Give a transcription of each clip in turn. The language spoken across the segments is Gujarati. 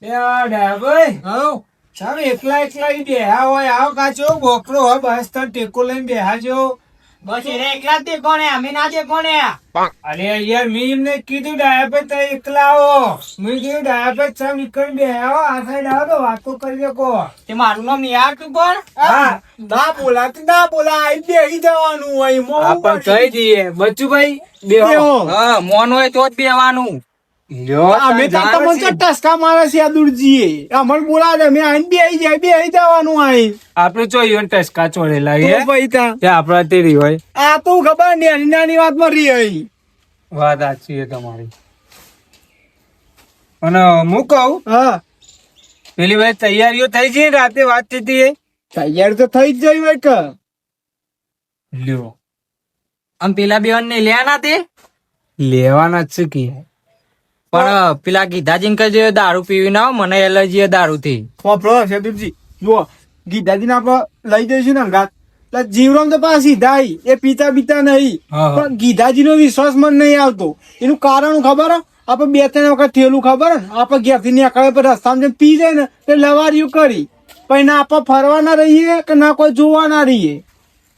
ભાઈ તમે એકલા એકલા બેહા હોય આવો કાચો બોકરો હોય બસ તને ટેકો લઈને બેહાજો. બસ એને એકલા જ દેખો ને અમે ના દેખો ને. અરે યાર મેં એમને કીધું ડાયાભાઈ તમે એકલા આવો. મેં કીધું ડાયાભાઈ તમે નીકળી બેહા આ સાઈડ આવો તો વાતો કરી શકો. તે મારું નામ નિહાર તું પણ હા ના બોલા આઈ બેહી જવાનું હોય આપણ કહી દઈએ બચ્ચુભાઈ બેહો. હા મોન હોય તો જ બેહવાનું. અમે ટસકા મારે છે દુરજીએ અમને બોલા અમે આઈને બેહી જવાનું આઈ. આપડે જો ઈવન ટસકા ચોરેલા તો ભાઈ તા આપડા તે રહી હોય. આ તો ખબર નાની નાની વાતમાં રહી હોય. વાત સાચી છે તમારી. અને હું કહું હા પેલી ભાઈ તૈયારીઓ થઈ છે રાતે વાત થતી એ તૈયાર તો થઈ જ જઈ હોય કે લ્યો આમ પેલા બેન ને લ્યા ના તે લેવાના જ છે કે પણ પેલા ગીધાજી ને કહેજો દારૂ પીવી ના મને એલર્જી દારૂ થી. વાપરો શેતુજી જુઓ ગીતાજી ને આપડે લઈ જઈશું ને અંગાત જીવરામ તો પાછી સીધા એ પીતા બીતા નહીં પણ ગીધાજી નો વિશ્વાસ મને નહીં આવતો. એનું કારણ ખબર આપડે 2-3 વખત થયેલું ખબર આપડે ઘેર થી નીકળે પર રસ્તામાં પી જાય ને તે લવારિયું કરી પછી ના આપડે ફરવા ના રહીએ કે ના કોઈ જોવા ના રહીએ.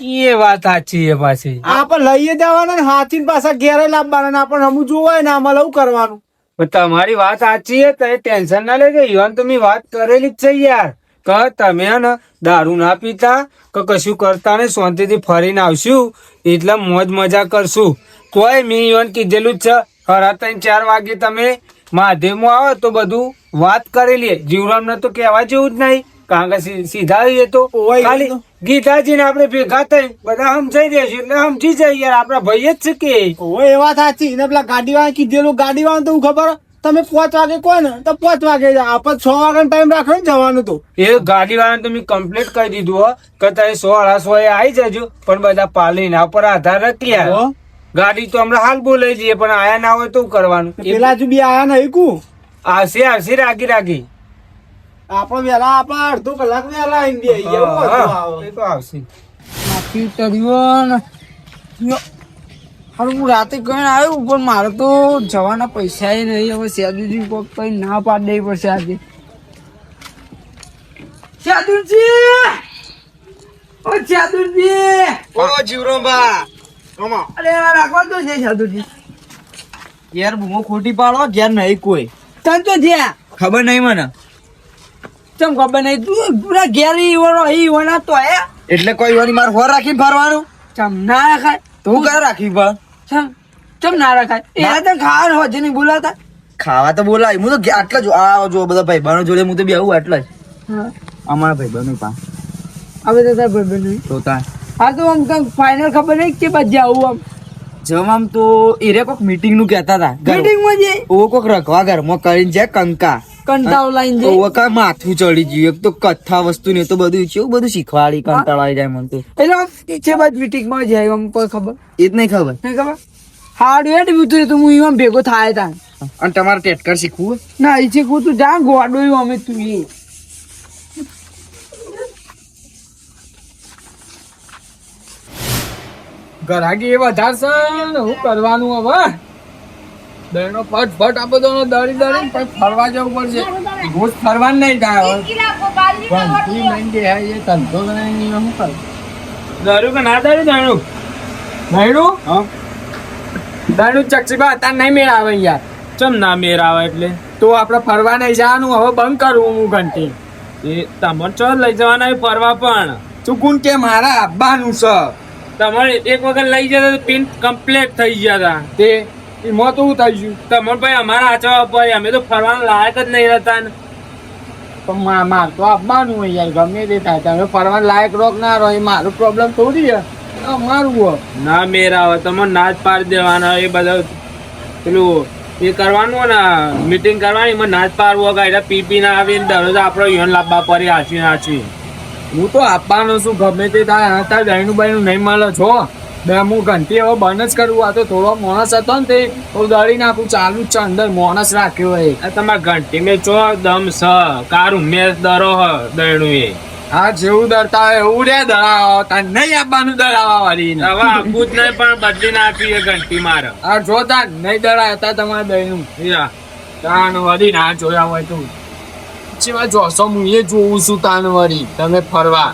એ વાત સાચી છે પાછી. આપડે લઈએ જવાના ને હાથી પાછા ઘેરે લાવવાના ને આપડે હમું જોવાય ને આમાં લવું કરવાનું. તમારી વાત સાચી છે તમે ટેન્શન ના લેજો ઈવન તમે વાત કરેલી જ છે યાર કે તમે ને દારૂ ના પીતા કે કશું કરતા ને શાંતિથી ફરીને આવશું એટલે મોજ મજા કરશું. તોય મેં ઈવન કીધેલું જ છે 3:30-4 વાગે તમે મહાદેવમાં આવો તો બધું વાત કરેલી. જીવરામ ને તો કહેવા જેવું જ નહીં કારણ કે સીધા આવીએ તો ખાલી ગીતાજી ને આપડે ભેગા થઈ બધા સમજાઈ દેશું એટલે સમજી જાય યાર આપડા ભાઈ જ છે કે. એ વાત સાચી ને પેલા ગાડી વાળા કીધેલું ગાડી વાળા તો ખબર તમે 5 વાગે કહો ને તો 5 વાગે આપડે 6 વાગ્યાનો ટાઈમ રાખો ને જવાનું તો એ ગાડી વાળા તમે કમ્પ્લીટ કરી દીધું હો કે તમે 100-150 આવી જજો પણ બધા પાલીના ઉપર આધાર રાખી યાર. ગાડી તો હમણાં હાલ બોલાઈ જઈએ પણ આયા ના હોય તો કરવાનું. પેલા હજુ બી આયા નહીં કુ આવશે રાગી આપડે વેલા આપડે અડધો કલાક વેલા એ તો આવશે. હું રાતે કઈ આવ્યું પણ મારે તો જવાના પૈસા નહીં. હવે સેદુજી કોક કઈ ના પાડી દેવી પડશે આજે. અરે રાખવા તો છે સેદુજી યાર બૂમો ખોટી પાડો ઘેર નહીં કોઈ તને તો જ્યાં ખબર નહીં મને ચમ ખબર નહીં તું પૂરા ઘેર ઈવણા તો હે એટલે કોઈ વાની માર હોર રાખીને ફરવાનું ચમ ના રખાય તું કઈ રાખી પણ ચમ ના રખાય એ તો ખાવાનું હોય નહીં બોલાતા ખાવા તો બોલાય હું તો આટલા જ આ જો બધા ભાઈ બહેનો જોડે હું તો બી આવું આટલા જ અમારા ભાઈ બહેનો પા હવે તો તાર ભાઈ બહેનો તો તા હા તો આમ ફાઇનલ ખબર નહીં કે પછી આવું આમ જમ આમ તો એરે કોક મીટિંગ નું કહેતા હતા મીટિંગ માં જે ઓ કોક રખવા ઘરમાં કરીને જાય કંકા કંટાળો લાઈન જે ઓ કા માથું ચડી ગયું એક તો કથા વસ્તુ ને તો બધું છે બધું શીખવાડી કંટાળો આવી જાય મને તો એટલે છે બાદ મીટિંગ માં જાય આમ કોઈ ખબર એ જ નહીં ખબર નહીં ખબર હાર્ડ વેટ બીતું તો હું એમાં ભેગો થાય તા અને તમારે ટેટકર શીખવું ના એ છે તું જા ગોડો અમે તું એ ગરાગી એ વધારશે ને હું કરવાનું હવે દરનો ફટ આ બધો દરી પછી ફરવા જવું પડશે. રોજ ફરવાનું નહીં થાય દારૂ કે ના દારૂ ચકચીબા અત્યારે નહીં મેળ આવે યાર. ચમ ના મેળ આવે એટલે તો આપડે ફરવા નહીં જવાનું હવે બંધ કરવું હું ઘંટી એ તમને ચો લઈ જવાના ફરવા પણ ચૂકું કે મારા આબાનું છે તમારે એક વખત લઈ જતા તો પિન કમ્પ્લીટ થઈ ગયા હતા તે એમાં તો શું થઈ ગયું તમારે ભાઈ અમારા આચવા ભાઈ અમે તો ફરવાનું લાયક જ નહીં રહેતા ને પણ માર તો આપવાનું હોય યાર ગમે તે થાય તમે ફરવા લાયક રોક ના રહો એ મારું પ્રોબ્લેમ થોડી છે અમારું હોય ના મેરા આવે તમે ના જ પાડી દેવાના એ બધા પેલું એ કરવાનું ને મીટિંગ કરવાની એમાં ના જ પાડવું ગાયડા પી ના આવીને દરરોજ આપણો યોન લાવવા પડી હાચવી હું તો આપવાનો છું ગમે તે થાય હતા દહીનું બાઈનું નહીં મળે છો બે હું ઘંટી હવે બંધ જ કરવું આ તો થોડો માણસ હતો ને તે દળી નાખું ચાલુ જ છે અંદર માણસ રાખ્યો હોય તમારે ઘંટી મેં ચો દમ સ કારું મેં દરો હ દહીનું એ હા જેવું દરતા હોય એવું રે દળાવો તાર નહીં આપવાનું દળાવા વાળી હવે આપવું જ નહીં પણ બદલી નાખી એ ઘંટી મારે હા જો તાર નહીં દળાય હતા તમારે દહીનું તાન વધી ના જોયા હોય તું જેવા જોશો હું એ જોઉં છું તાન વળી તમે ફરવા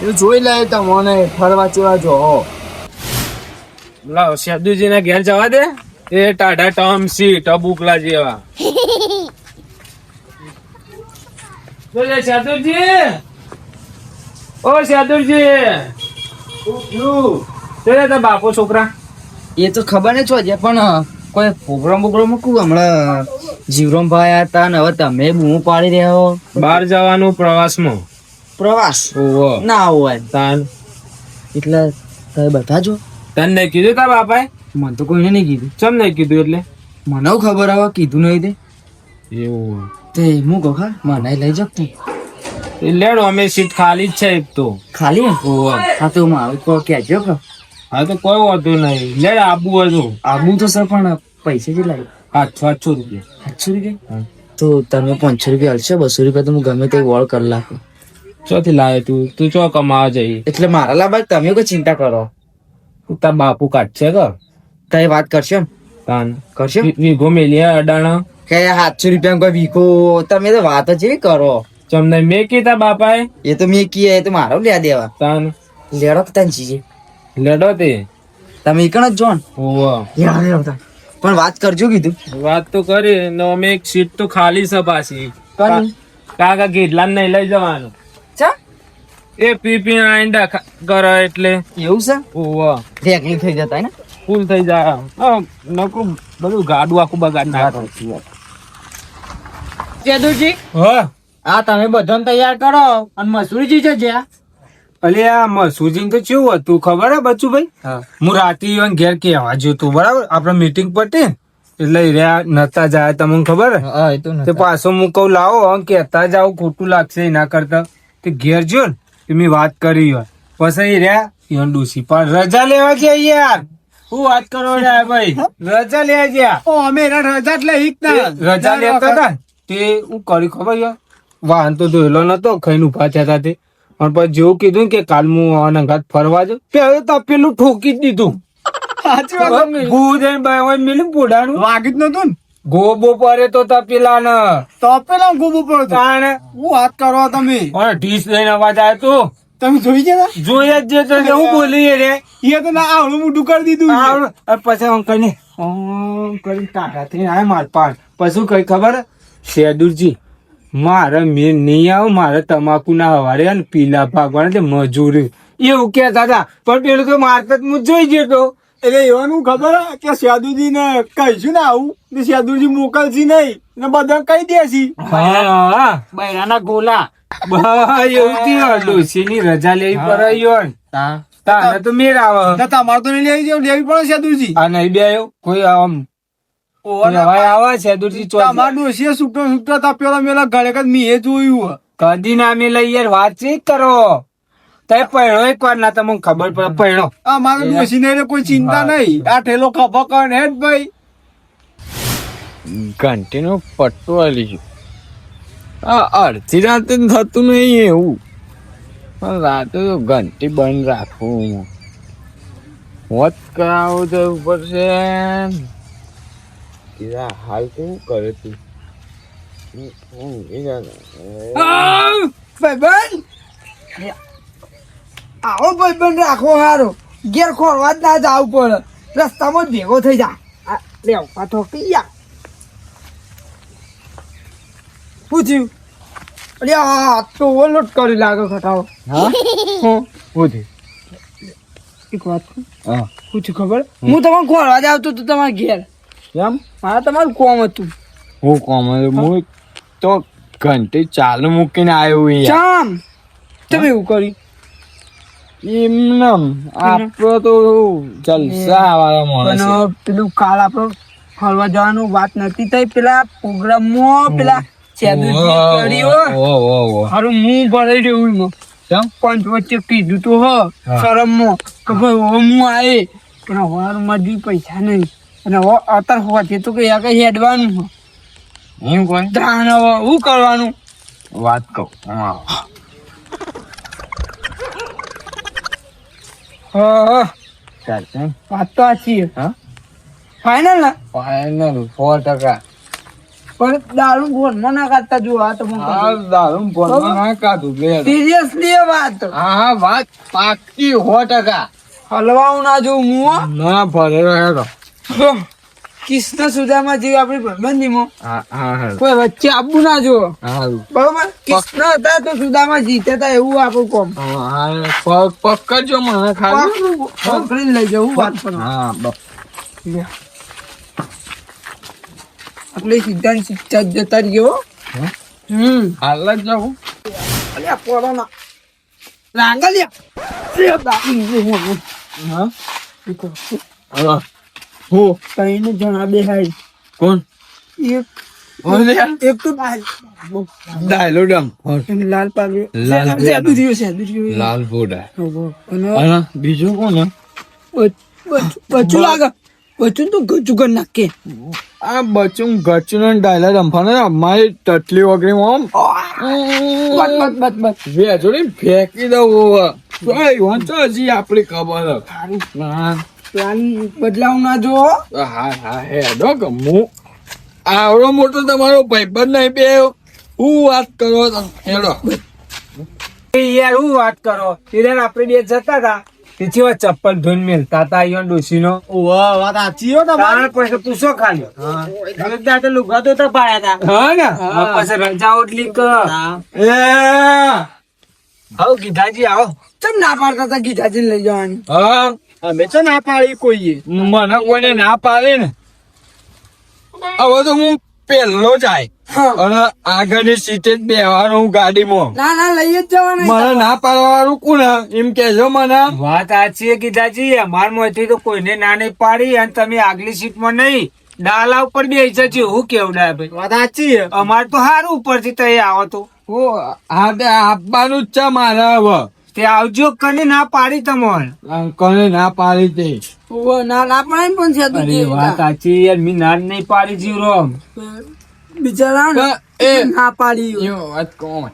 એ જોઈ લે તમને ફરવા ચેવા જો લાવ સાધુજી ના ઘેર જવા દે એ ટાઢા ટમ સી ટબુકલા જેવા બોલે સાધુજી ઓ સાધુજી તા બાપો છોકરા એ તો ખબર નહીં છો છે પણ કોઈ પ્રોગ્રામ મૂકું હમણાં જીવરામભાઈ આયા હતા ને હવે તમે બૂમો પાડી રહ્યા હો બહાર જવાનું પ્રવાસમાં પ્રવાસ ઓહો ના હોય તાન એટલે તમે બધા જો તને નહીં કીધું તા બાપાએ મને તો કોઈને નહીં કીધું ચમ નહીં કીધું એટલે મને ખબર આવે કીધું નહીં તે એવું તે હું કહું ખા મને લઈ જાવ તું એ લેડો અમે સીટ ખાલી જ છે એક તો ખાલી હે? ઓહો હા તો હું આવે તો કહેજો કે હા તો કોઈ વાંધો નહીં લેડ આબુ હતું આવું તો સર પણ પૈસા કેટલા લાગે 800 રૂપિયા 800 રૂપિયા તો તમે 500 રૂપિયા હલશો 200 રૂપિયા તો હું ગમે તે વોળ કરી નાખું ચોથી લાવે તું ચો કમાવા જઈ એટલે મારા લાભ તમે કોઈ ચિંતા કરો તાર બાપુ કાઢશે કે કઈ વાત કરશો તાન કરશો વીઘો મેલી અડાણા કે 700 રૂપિયા કોઈ વીકો તમે તો વાત જ એવી કરો ચમને મેં કીધા બાપાએ એ તો મેં કીએ એ તો મારો લ્યા દેવા તાન લેડો કે તને જીજે લેડો તે તમે એકણ જ જો ને ઓહો પણ વાત કરજો કીધું વાત તો કરી ને અમે એક સીટ તો ખાલી છે પાછી કોની? કાકા કેટલા નહીં લઈ જવાનું ચા એ પી આંડા કરે એટલે એવું છે ઓહો રેકલી થઈ જતા ને ફૂલ થઈ જાય નકરું બધું ગાડું આખું બગાડ નાખે જેદુજી હા આ તમે બધાને તૈયાર કરો અને મસૂરીજી છે જ્યાં અલે આ મસુજી તો કેવું હતું ખબર હે બચ્ચુભાઈ હું રાતે ઈવન ઘેર કહેવા જ્યો તું બરાબર આપડે મીટિંગ પટી એટલે ઈ રહ્યા નતા જાય તમને ખબર હે હા એ તો તે પાછો હું કહું લાવો આમ કહેતા જાવ ખોટું લાગશે એના કરતા તે ઘેર જો ને તે મેં વાત કરી હોય પછી ઈ રહ્યા ઈવન ડૂસી પણ રજા લેવા છે યાર શું વાત કરો યાર ભાઈ રજા લેવા ગયા ઓ અમે એના રજા જ લઈ રજા લેતા હતા તે હું કરી ખબર યાર વાહન તો ધોયેલો નતો ખાઈને ઉભા થયા હતા તે પણ પછી જેવું કીધું કે કાલ હું અનંગાત ફરવા જાઉં પેલું તો પેલું ઠોકી જ દીધું ભૂત એને બાય મેલું પોડાનું વાગી જ નતું ને ગોબો પરે તો તપેલા ને તો પેલા ગોબો પડતો તાણે હું વાત કરો તમે અને ઢીસ લઈને અવાજ આવ્યો તો તમે જોઈ ગયા જોઈ જ જે તો હું બોલી રે એ તો ના આવડું મોટું કરી દીધું આવડું. અને પછી આમ કરીને આમ કરીને ટાટા થઈને આય માર પાડ પછી કઈ ખબર શેદુરજી મારે મેં નહીં આવું મારે તમાકુ ના હવારે ને પીલા ભાગવાના તે મજૂરી એવું કેતા હતા પણ પેલું તો મારતા જ હું જોઈ ગયો તો એટલે એવાનું ખબર હે કે સાધુજી ને કહીશું ને આવું ને સાધુજી મોકલશી નહીં ને બધા કહી દેશી હા બૈરાના ગોલા એવું થયું ડોશીની રજા લેવી પડે ઈવન. તારે તો મેળ આવે તમારે તો નહીં લેવી પડે સાધુજી આ નહીં બે આવ્યો કોઈ આમ હવે આવે છે દુરજી તમારા ડોશીએ સુકતો સુકતો તા પેલા મેલા ઘરે કદ મીએ જોયું કદી ના મેં લઈ યાર વાતચીત કરો તે પહેણો એક વાર ના તમને ખબર પડે પહેણો આ મારા ડોશી ને કોઈ ચિંતા નહીં આ ઠેલો ખભો કર હેડ ભાઈ ઘંટીનો પટ્ટો આલી ગયો આ અડધી રાતે થતું નહીં એવું પણ રાતે તો ઘંટી બંધ રાખવું હોત કરાવો તો ઉપર છે હાલ કેવું કરે તું ભાઈબંધ આવો ભાઈબંધ રાખો હારો ઘેર ખોરવા જ ના જવું પડે રસ્તામાં જ ભેગો થઈ જા લેવ પાછો પિયા પૂછ્યું અરે આ તો ઓવરલોડ કરી લાગે ખટાવો એક વાત હા પૂછ્યું ખબર હું તમને ખોરવા જ આવતો તો તમારા ઘેર કેમ મારે તમારું કોમ હતું હું કોમ હું તો ઘંટી ચાલુ મૂકીને આવ્યો યાર ચામ તમે એવું કર્યું એમ આપડો તો જલસા વાળા માણસ છે. પણ પેલું કાલ આપડે ફરવા જવાનું વાત નથી થઈ પેલા પ્રોગ્રામમાં પેલા હારું હું ભરાઈ રહ્યું એમાં પંચ વચ્ચે કીધું તો શરમમાં કે ભાઈ હવે હું આવે પણ હવે મારી પૈસા નહીં અને હવે અત્યારે હોવાથી તો કઈ આ કઈ હેડવાનું એમ કોઈ ધ્યાન હવે શું કરવાનું વાત કહું હા ચાલશે વાત તો સાચી હા ફાઈનલ ને ફાઈનલ 100%. પણ દારૂ ફોનમાં ના કાઢતા જો આ તમે આ દારૂ ફોનમાં ના કાઢું લે સિરિયસલી એ વાત હા વાત પાકી 100%. હલવાવું ના જોઉં હું ના ભરે હેડો. કૃષ્ણ સુદામા જેવી આપણી પ્રબંધીમાં હા હા હેડો. કોઈ વચ્ચે આપવું ના જો હારું. બરોબર કૃષ્ણ હતા તો સુદામા જીતે હતા એવું આપણું કોમ હા પકડજો મને ખાલી. પકડીને લઈ જવું વાત પર હા એટલે સિદ્ધાંત શિક્ષા જતા રહ્યો હાલ જ જાઉં. અલ્યા પોરાના રાંગલિયા હા હા હું કઈને જણા બેહાય કોણ એક ઓલે એક તો ડાયલો ડમ એને લાલ પાડ્યો લાલ સેદુ રહ્યો લાલ બોડા અને અને બીજું કોણ બચ્ચું લાગે બચ્ચું તો ગચું કરી નાખે આ બચું ગચું ડાયલા રમફાને અમારી ટટલી વગેરે આમ બસ વેચોડી ફેંકી દઉં વાંચો હજી આપણી ખબર પ્લાન બદલાવ ના જો હા હા હેડો ગમું આવડો મોટો તમારો ભાઈબંધ નહીં બે હું વાત કરો તમે હેડો યાર હું વાત કરો યાર આપણે બે જતા હતા તેથી વાત ચપ્પલ ધોઈને મેલતા હતા અહીંયા ડોશીનો વાત સાચી હો તમારે પછી પૂછો ખાલી લુગા તો પાડ્યા હતા હા ને પછી રજા ઓટલી એ આવો ગીધાજી આવો ચમ ના પાડતા હતા ગીતાજી લઈ જવાની હા અમે તો ના પાડી કોઈએ મને કોઈને ના પાડે ને હવે તો હું પેલો જાય અને આગળની સીટે જ બેવાનું હું ગાડીમાં ના લઈ જ જવાના મને ના પાડવાનું કોણ એમ કેજો મને વાત સાચી ગીધાજી અમાર માંથી તો કોઈને ના નહીં પાડી અને તમે આગલી સીટમાં નહીં ડાલા ઉપર બેસી જજો હું કેવડાય ભાઈ વાત સાચી અમાર તો સારું ઉપરથી તો આવો તો હા તે આપવાનું જ છે મારે હવે તે આવજો કને ના પાડી તમારે કોને ના પાડી તે ના પડે પણ છે અરે વાત સાચી યાર મી ના નહીં પાડી જીવરો બિચારા ના પાડી વાત કોણ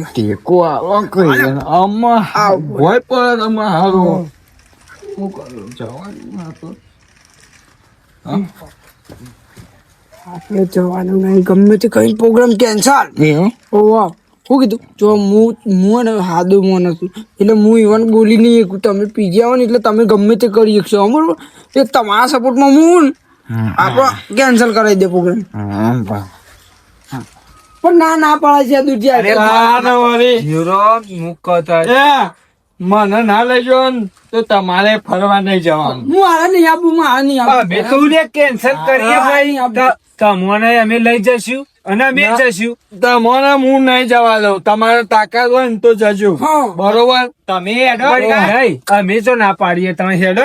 ટેકો આવો કઈ આમાં હોય પણ આમાં હારું શું કરું જવાનું આપણે જવાનું નહીં ગમે તે કઈ પ્રોગ્રામ કેન્સલ ઓવા શું કીધું જો હું ને હાદો મોન હતું એટલે હું ઇવન બોલી નહીં શકું તમે પીજી આવો ને એટલે તમે ગમે તે કરી શકશો બરોબર એ તમારા સપોર્ટમાં હું આપણો કેન્સલ કરાવી દે પ્રોગ્રામ પણ ના પાડે છે દુધિયા મને ના લઈ જાઓ ને તો તમારે ફરવા નહીં જવાનું હું આ નહીં આપું કેન્સલ કરીએ ભાઈ તમને અમે લઈ જશું અને અમે જશું તમને હું નહીં જવા દઉં તમારે તાકાત હોય ને તો જજો બરોબર તમે હેડો અમે તો ના પાડીએ તમે હેડો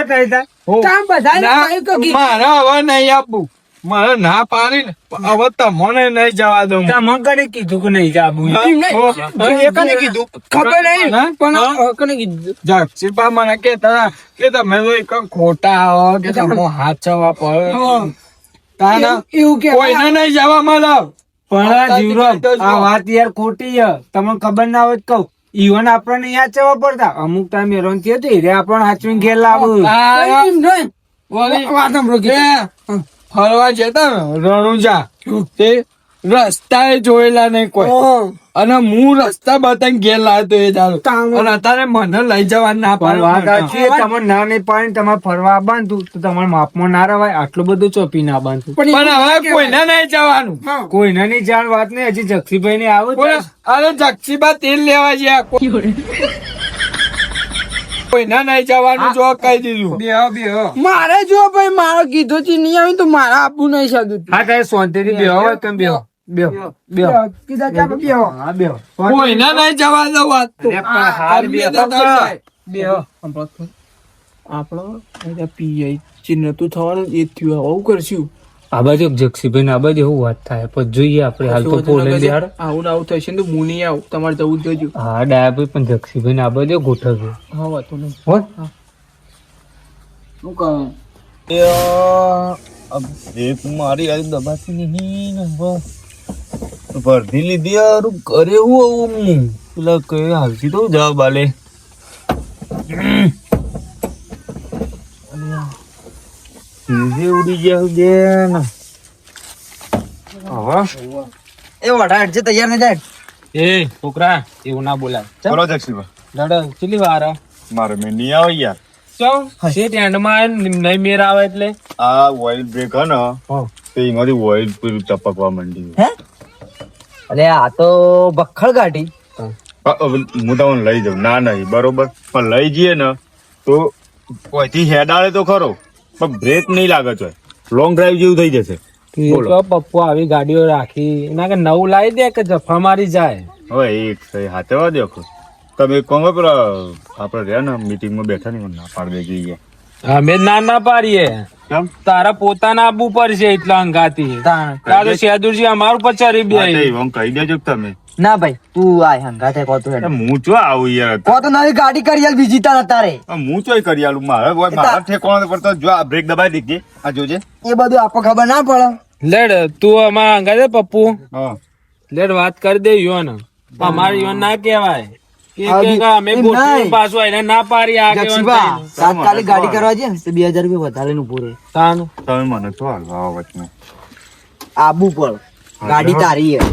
મારે હવે નહીં આપવું મારે ના પાડી ને હવે તમને નહીં જવા દઉં તમે કને કીધું કે નહીં જાવું કીધું ખબર નહીં પણ કને કીધું જક્ષીપા મને કેતા કે તમે તો એક ખોટા આવો કે તમે હાચવા પડે તાના એવું કે કોઈને નહીં જવા મળે પણ જીવરામ આ વાત યાર ખોટી છે તમને ખબર ના હોય તો કહું ઈવન આપણને યાદ જવા પડતા અમુક ટાઈમ એરોન થયો તો હીરે આપણને હાચવીને ઘેર લાવું ફરવા જતા ને રણુજા તે રસ્તા જોયેલા નહીં કોઈ અને હું રસ્તા બતાવીને ઘેર લાવતો એ તારું અને અત્યારે મને લઈ જવા ના પાડે તમારે ના નહીં પાડે તમારે ફરવા બાંધતું તો તમારા માપમાં ના રવાય આટલું બધું ચોપી ના બાંધતું પણ હવે કોઈને નહીં જવાનું કોઈને નહીં જવાનું વાત નહીં હજી જક્ષીભાઈ ને આવું અરે જક્ષીબા તેલ લેવા ગયા કોઈને નહીં જવાનું જો કહી દીધું મારે જો ભાઈ મારો કીધો થી નહીં આવ્યું તો મારે આપવું નહીં સાદું હા તારે શાંતિથી બેહો તમે બેહો કોઈને નહીં જવા દો વાત આપડો પીઆઈ ચિહ્ન તું થવાનું એ થયું આવું કરશું આ બાજુ જક્ષીભાઈ ને આ બાજુ એવું વાત થાય પણ જોઈએ આપણે હાલ તો આવું થશે તો હું નહીં આવું તમારે જવું જ જોજો હા ડાયાભાઈ પણ જક્ષીભાઈ ને આ બાજુ ગોઠવ્યું હા વાતો નહીં શું કહું મારી આ દબાતી નહીં ભરતી લીધી યાર કરે હું પેલા કઈ હાલતી તો જવાબ આલે ઉડી જાવ દે ને એ વડા જે તૈયાર ન જાય એ છોકરા એવું ના બોલાય બોલો જક્ષીબા દડો કેટલી વાર મારે મેં નહીં આવે યાર ચમ સીટ એન્ડમાં નહીં મેર આવે એટલે આ ઓઇલ બ્રેક હે ને તે એમાંથી ઓઇલ પેલું ટપકવા માંડી અરે આ તો બખડ ગાડી હું તમને લઈ જાઉં ના નહીં બરોબર પણ લઈ જઈએ ને તો કોઈથી હેડ આવે તો ખરો પણ બ્રેક નહીં લાગે છે લોંગ ડ્રાઈવ જેવું થઈ જશે બોલો. તો પપ્પુ આવી ગાડીઓ રાખી એના કે નવું લાવી દે કે જફા મારી જાય હવે એક થઈ હાથેવા દેખો તમે એક કહો પેલા આપણે રહ્યા ને મીટિંગમાં બેઠા ને ના પાડી દે જઈએ અમે ના પાડીએ કેમ તારા પોતાના આબુ પર છે એટલા અંગાતી તારો શેદુરજી અમારું પર ચરી બે એમ કહી દેજો કે તમે ના ભાઈ તું આ હંગા થાય કોતો અરે હું ચો આવું યાર કોતો નવી ગાડી કરી આલ બીજી તાર તારે હું ચોય કરી આલું મારા ઠેકોણા પર તો જો આ બ્રેક દબાઈ દીધી આ જોજે એ બધું આપો ખબર ના પડે લેડ તું અમારા અંગાતે પપ્પુ હા લેડ વાત કરી દે યોન અમારે યોન ના કહેવાય કે અમે ગોઠવી પાછું આઈને ના પાડી આ કહેવાનું તાત્કાલિક ગાડી કરવા છે ને તો 2000 રૂપિયા વધારે નું પૂરે તાનું તમે મને તો હાલવા વચમાં આબુ પર ગાડી તારી હે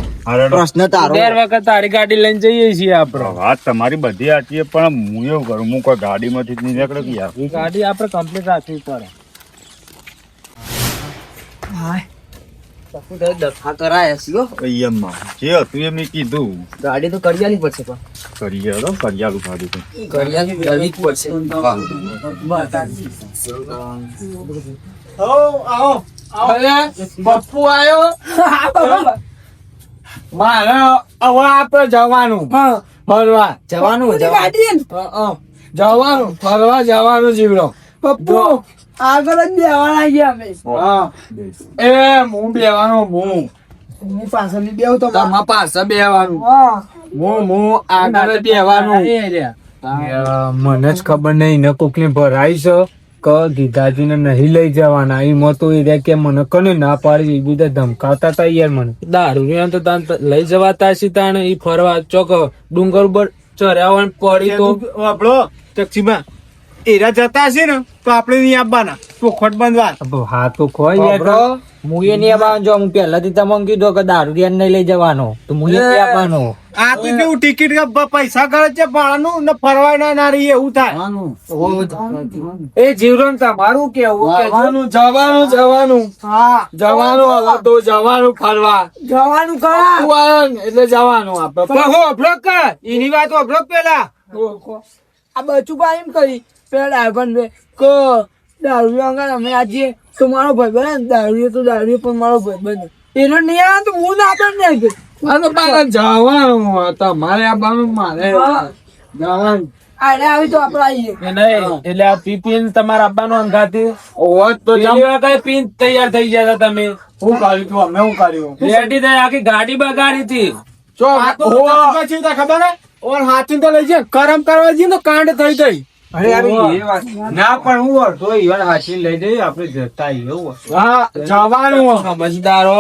પ્રશ્ન તારો દર વખત તારી ગાડી લઈને જઈએ છીએ આપડે વાત તમારી બધી સાચી છે પણ હું એવું કરું હું કોઈ ગાડીમાંથી જ નહીં નીકળે કે યાર એ ગાડી આપડે કમ્પ્લીટ રાખવી પડે દફા કરાય છે એમમાં જે હતું એમ મેં કીધું ગાડી તો કરી આલી પડશે પણ કરી આલો કરી આલું ગાડી તો કરી આલી જલ્દી પડશે પપ્પુ આવ્યો મારે હવે આપડે જવાનું ફરવા જવાનું જવાનું ફરવા જવાનું જીવડો પપ્પુ આગળ જ બેવાના ગયા અમે એ હું બેવાનો હું હું પાછળની બેહું તો તમારા પાસે બેવાનું હું આગળ બેવાનું મને જ ખબર નહીં ને કોક ને ભરાઈ છે કે ગીતાજીને નહીં લઈ જવાના એમાં તો એ કે મને કને ના પાડી એ બધા ધમકાવતા હતા યાર મને દારૂ તો લઈ જવાતા સીતા ને ઈ ફરવા ચોક ડુંગર ઉપર ચર્યા હોય પડી તો આપણો ચક્ષીમાં એરા જતા હશે ને તો આપણે નહીં આપવાના ચોખવટ બંધવા હા તો કોઈ યાર મુએ નહીં આવવાનું જો હું પહેલાથી તમને કીધું કે દારૂ નહીં લઈ જવાનો તો મુએ નહીં આવવાનો આ તો કેવું ટિકિટ પૈસા કરે છે ભાડાનું ને ફરવાય ના રહી એવું થાય એ જીવન તમારું કેવું જવાનું હા જવાનું હવે તો જવાનું ફરવા જવાનું ખરા એટલે જવાનું આપડે એની વાત અભ્રક પેલા આ બચુબા એમ કરી પેલા પણ કે દારૂ અંગા અમે આજે તો મારો ભાઈબંધ દારૂ તો દારૂ પણ મારો ભાઈબંધ એનો નહીં આવે તો હું ના પણ જવાનું તમારે આવવાનું મારે જવાનું આને આવી તો આપડે આવીએ એટલે આ પીપીન તમારા આપવાનો અંગાથી તો કઈ પીન તૈયાર થઈ ગયા તમે હું કર્યું તું અમે હું કર્યું રેડી થઈ આખી ગાડી બગાડી હતી ખબર હે ઓર હાથી તો લઈ જાય કરમ કરવા જઈએ તો કાંડ થઈ ગઈ ના પણ હું અડધો ઈવન હાથી લઈ જઈએ આપડે જતા એવું હા જવાનું સમજદારો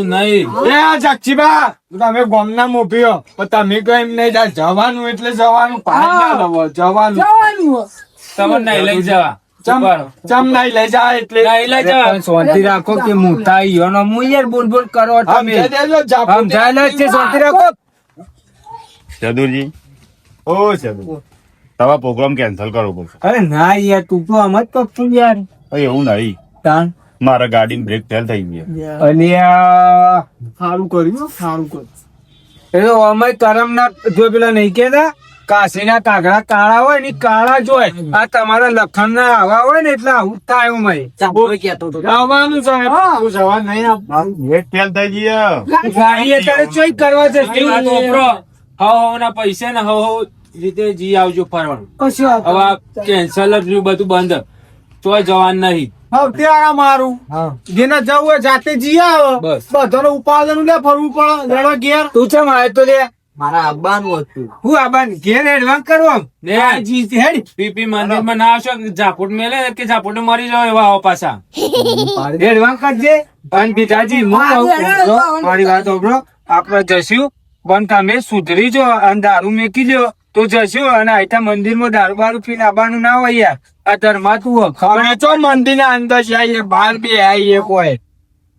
નહીં જક્ષીબા તમે ગોમના મોભીઓ પણ તમે કઈ એમ નહીં જવાનું એટલે જવાનું જવાનું તમે નહીં લઈ જવા ચમ નહીં લઈ જાય એટલે નહીં લઈ જવા શાંતિ રાખો કે મોટા ઈવન હું યાર બોલ બોલ કરો તમે સમજાયેલો છે શાંતિ રાખો ચતુરજી ઓ ચતુર તમારો પ્રોગ્રામ કેન્સલ કરવો પડશે અરે ના યાર તું તો આમ જ પપ્પુ યાર એવું નહીં તાન મારા ગાડી બ્રેક ફેલ થઈ ગઈ અલ્યા સારું કર્યું સારું કર્યું એ તો અમે કરમ ના જો પેલા નહીં કેતા કાશી ના કાગડા કાળા હોય ને કાળા જ હોય આ તમારા લખન ના આવા હોય ને એટલે આવું જ થાય મેં કેતો તો આવવાનું સાહેબ જવાનું નહીં બ્રેક ફેલ થઈ ગઈ ગાડી અત્યારે ચોઈ કરવા છે હવ ના પૈસા ને હવ રીતે જી આવજો ફરવાનું હવે કેન્સલ જ રહ્યું બધું બંધ ચોય જવાનું નહીં ત્યારે મારું જેને જવું હોય જાતે જી આવે બસ. બધાને ઉપાડવાનું લે ફરવું પડે લેવા ઘેર તું છે મારે તો લે મારા આવવાનું હતું હું આબાન ઘેર એડવાન્સ કરવા પીપી મંદિર માં ના આવશો ઝાપુટ મેલે કે ઝાપુટ મરી જાવ એવા આવો પાછા એડવાન્સ કરજે અને બીજાજી મારી વાત સાંભળો આપડે જશું પણ તમે સુધરી જો અને દારૂ મેકી દો તો જશું અને આઈતા મંદિર માં દારૂ બારૂ પીને આવવાનું ના હોય યાર આ ધર્મા તું ખબર મંદિર ના અંદર જઈએ બહાર બે આવીએ કોઈ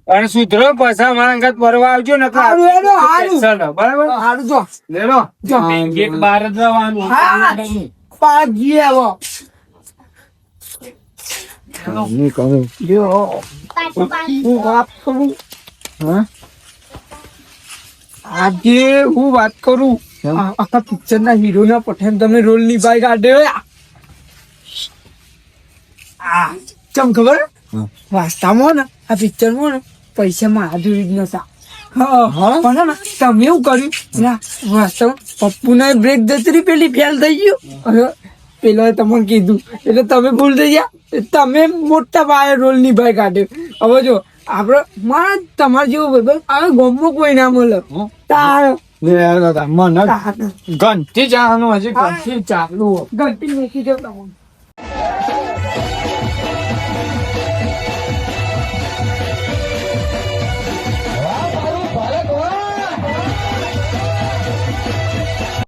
અને સુધરો પછી અમારા અંગત ફરવા આવજો ને હારું હેડો, હારું. ચાલો બરાબર હારું જો લેલો જો. એક બાર જ જવાનું હા. પાંચ જી આવો નહીં કહું જો હું વાત કરું આજે હું વાત કરું આખા પિક્ચર ના હીરો ના પઠાણ તમે રોલ નિભાઈ કાઢ્યો ચમ ખબર વાસ્તવમાં ને આ પિક્ચર માં ને પૈસા મારા જોઈ જ નતા પણ ને તમે એવું કર્યું ના વાસ્તવ પપ્પુ ના બ્રેક જતી રહી પેલી ફેલ થઈ ગયું હવે પેલા તમને કીધું એટલે તમે ભૂલ થઈ ગયા તમે મોટા પાયે રોલ નિભાઈ કાઢ્યો હવે જો આપડે મારા તમારે જેવું ભાઈ હવે ગમો કોઈ ના મળે તાર મને ઘંટી જવાનું હજી ઘંટી ચાલુ ઘંટી મૂકી દો તમને